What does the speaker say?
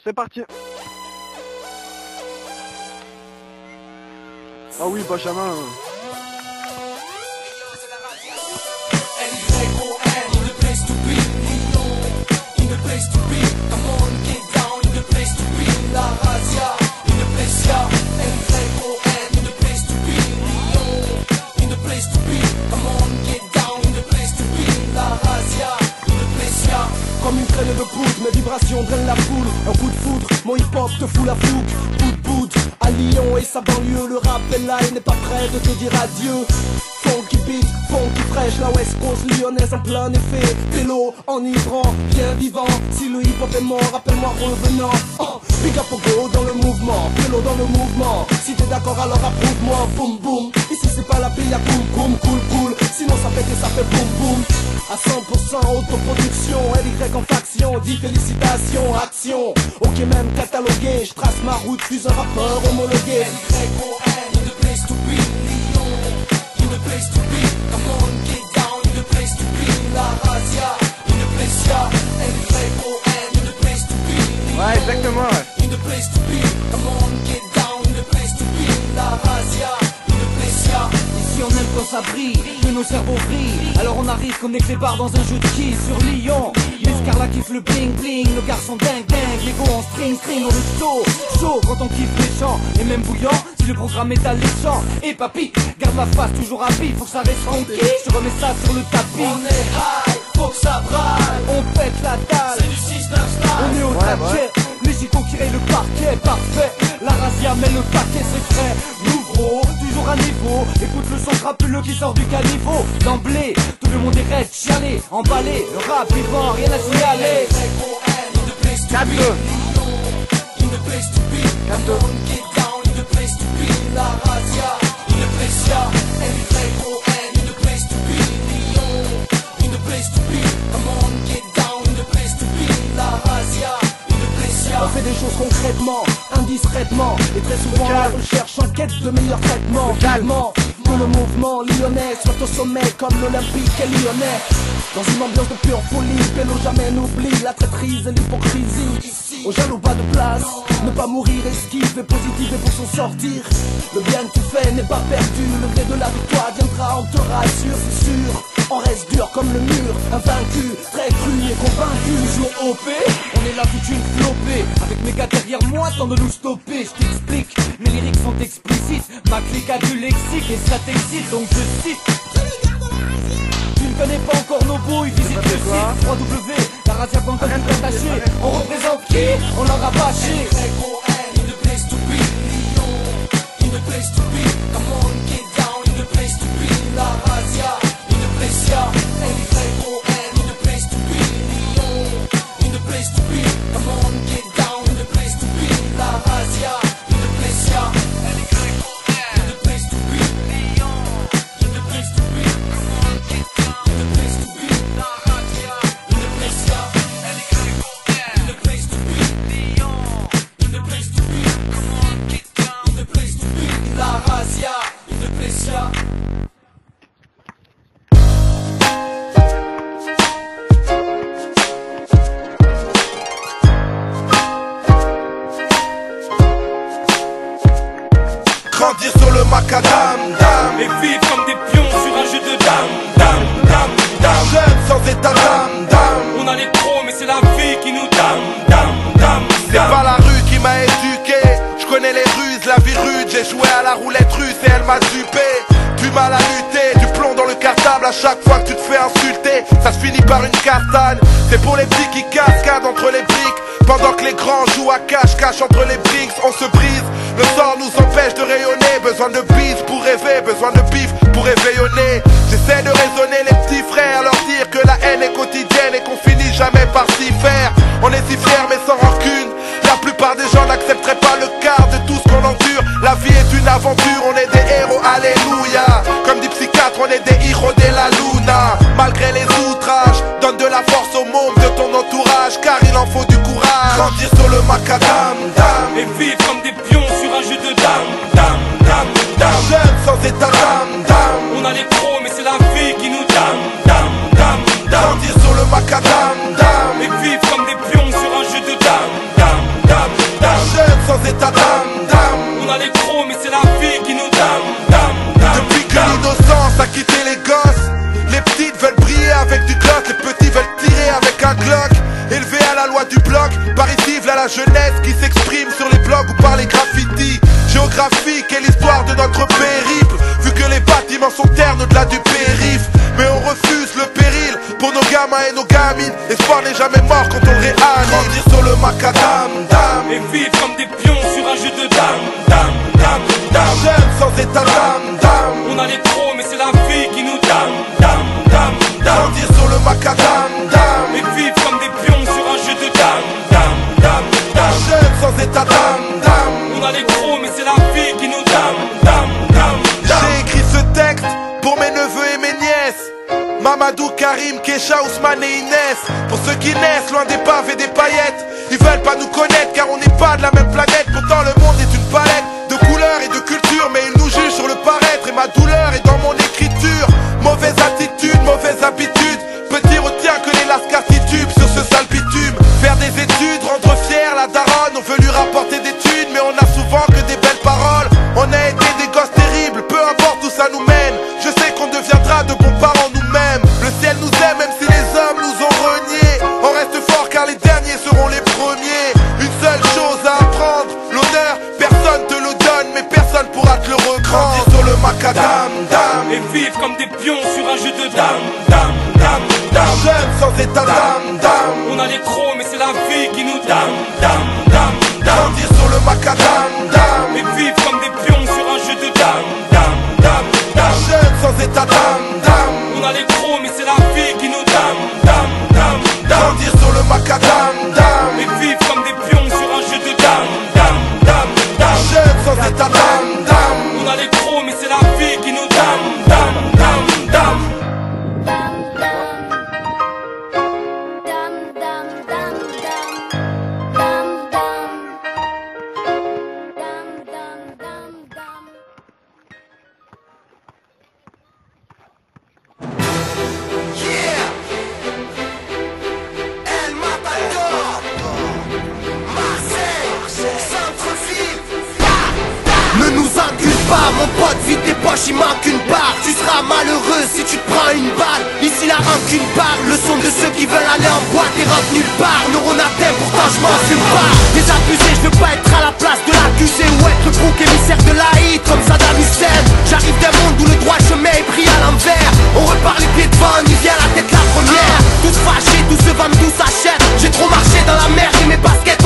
C'est parti. Ah oui, Benjamin. Comme une traîne de poudre, mes vibrations drainent la foule. Un coup de foudre, mon hip-hop te fout la fougue. Coup de poudre, à Lyon et sa banlieue. Le rap est là et n'est pas prêt de te dire adieu. Funky beat, funky fraîche, la West Coast lyonnaise en plein effet. Pélo, enivrant, bien vivant. Si le hip-hop est mort, appelle-moi revenant. Oh, big up au go dans le mouvement, Pélo dans le mouvement. Si t'es d'accord alors approuve-moi, boum boum. Ici c'est pas la pille, y'a boum boum, cool cool. Sinon ça pète et ça fait boum boum. À 100% autoproduction, LY en faction, dis félicitations, action. Ok même catalogué, je trace ma route, suis un rappeur homologué. LYON, in the place to be, Lyon, in the place to be. Come on, get down, in the place to be. La Razia, in the place, yeah. LYON, in the place to be, Lyon, Ouais, exactement, ouais. in the place to be. Come on, get down, in the place to be. La Razia, in the place, yeah. Si on aime quand ça brille, que nos cerveaux brillent, alors on arrive comme des clébards dans un jeu de quilles sur Lyon. L'escarlat kiffe le bling bling, le garçon dingue dingue, les go en string string, on le chaud quand on kiffe les chants, et même bouillant, si le programme est alléchant. Et papy, garde la face toujours à vie, faut que ça reste funky, je te remets ça sur le tapis. On est high, faut que ça braille, on pète la dalle, c'est du 6-9 style. on est au taquet, les chicots qui rayent le parquet, parfait. La Razia met le paquet secret, nouveau, toujours à niveau. Écoute le son crapuleux qui sort du caniveau. D'emblée, tout le monde est raide, chialé, emballé. Le rap vivant, rien à signaler. 4-2. On fait des choses concrètement, indiscrètement, et très souvent à la recherche en quête de meilleurs traitements. Calmement, que le mouvement lyonnais soit au sommet comme l'Olympique est lyonnais. Dans une ambiance de pure folie, Pélo jamais n'oublie la traîtrise et l'hypocrisie. Au jaloux pas de place, ne pas mourir esquive et positiver pour s'en sortir. Le bien que tu fais n'est pas perdu, le gré de la victoire viendra, on te rassure, c'est sûr. On reste dur comme le mur, invaincu, très cru et convaincu. Toujours OP, on est là foutu une flopée. Avec mes gars derrière moi, tant de nous stopper. Je t'explique, mes lyriques sont explicites. Ma clique a du lexique et ça t'excite, donc je cite. Tu ne connais pas encore nos bouilles, visite le site www, la Razia.com tout attaché. On représente qui? On leur a bâché. in the place to be, Lyon, in the place to be. Come on, get down, in the place to be. La Razia, in the place, yeah. LYON, in the place to be, Lyon, in the place to be. Come on, get down, in the place to be. La Razia, in the place, yeah. LYON, in the place to be, Lyon, in the place to be. Come on, get down, in the place to be. La Razia, in the place, yeah. LYON, in the place to be, Lyon, in the place to be. Come on, get down, in the place to be. La Razia, in the place, yeah. Grandir sur le macadam, dam. Et vivre comme des pions sur un jeu de dame. Jeune sans état d'âme, dam. On a les pros mais c'est la vie qui nous dame. C'est pas la rue qui m'a éduqué. Je connais les ruses, la vie rude. J'ai joué à la roulette russe et elle m'a dupé. Du mal à lutter, du plomb dans le cartable. À chaque fois que tu te fais insulter, ça se finit par une castagne. C'est pour les petits qui cascadent entre les briques. Pendant que les grands jouent à cache-cache entre les bricks, on se brise. Le sort nous empêche de rayonner. Besoin de bise pour rêver, besoin de bif pour réveillonner. J'essaie de raisonner les petits frères, leur dire que la haine est quotidienne et qu'on finit jamais par s'y faire. On est si fiers mais sans rancune. La plupart des gens n'accepteraient pas le quart de tout ce qu'on endure. La vie est une aventure, on est des héros, alléluia. Comme dit psychiatre, on est des héros de la luna. Malgré les outrages, donne de la force aux mômes de ton entourage, car il en faut du courage. Grandir sur le macadam, dam. Et vivre comme des pions sur un jeu de dame. Jeune sans état d'âme, dam. On a les pros mais c'est la vie qui nous dame. Grandir sur le macadam, dam. Et vivre comme des pions sur un jeu de dame. sans état d'âme. On a les gros mais c'est la vie qui nous dame. Depuis que l'innocence a quitté les gosses, les petites veulent briller avec du glock, les petits veulent tirer avec un glock. Élevés à la loi du bloc, par ici v'là la jeunesse qui s'exprime sur les blogs ou par les graffitis. Géographique et l'histoire de notre périple, vu que les bâtiments sont ternes au-delà du périph'. Mais on refuse le péril pour nos gamins et nos gamines. L'espoir n'est jamais mort quand on le réanime. Grandir sur le macadam, dame. Et vivre comme des pions sur un jeu de dame. Jeunes sans état d'âme. On a les gros mais c'est la vie qui nous dame. Grandir sur le macadam, dame. Et vivre comme des pions sur un jeu de dame. Jeunes sans état d'âme. On a les gros mais c'est la vie qui nous dame. J'ai écrit ce texte pour mes neveux et mes nièces, Mamadou, Karim, Kesha, Ousmane et Inès. Pour ceux qui naissent loin des paves et des paillettes, ils veulent pas nous connaître car on n'est pas de la même planète. Pourtant le monde est une palette de couleurs et de cultures, mais ils nous jugent sur le paraître. Et ma douleur est dans mon écriture. Mauvaise attitude, mauvaise habitude. Petit retient que les lascars titubent sur ce sale bitume. Faire des études, rendre fier la daronne. On veut lui rapporter des thunes, mais on a souvent que des belles paroles. On a été des gosses terribles, peu importe où ça nous mène. Je sais qu'on deviendra de bons parents nous-mêmes. Le ciel nous aime même si les hommes nous ont reniés. On reste fort car les derniers seront les premiers. Une seule chose à apprendre, l'honneur, personne te le donne, mais personne pourra te le reprendre. Sur le macadam, dame. Et vivre comme des pions sur un jeu de dame. Jeunes sans état d'âme. On a les gros mais c'est la vie qui nous dame. Grandir sur le macadam, dame. Et vivre comme des pions sur un jeu de dame. Jeunes sans état d'âme. On a les gros mais c'est la vie qui nous dame. Grandir sur le macadam, dame. Et vivre comme des pions sur un jeu de dame. Jeunes sans état d'âme. On a les gros mais c'est la vie qui nous dame. Ne nous incule pas, mon pote, vide tes poches, il manque une part. Tu seras malheureux si tu te prends une balle. Ici la rancune parle, le son de ceux qui veulent aller en boîte et rentrent nulle part. Neurone atteint, pourtant je m'en fume pas. Les abusés, je veux pas être à la place de l'accusé ou être le bouc émissaire de la hit comme Saddam Hussein. J'arrive d'un monde où le droit chemin est pris à l'envers. On repart les pieds devant, on y vient la tête la première. Tous fâchés, tous se vendent, tous s'achètent. J'ai trop marché dans la merde et mes baskets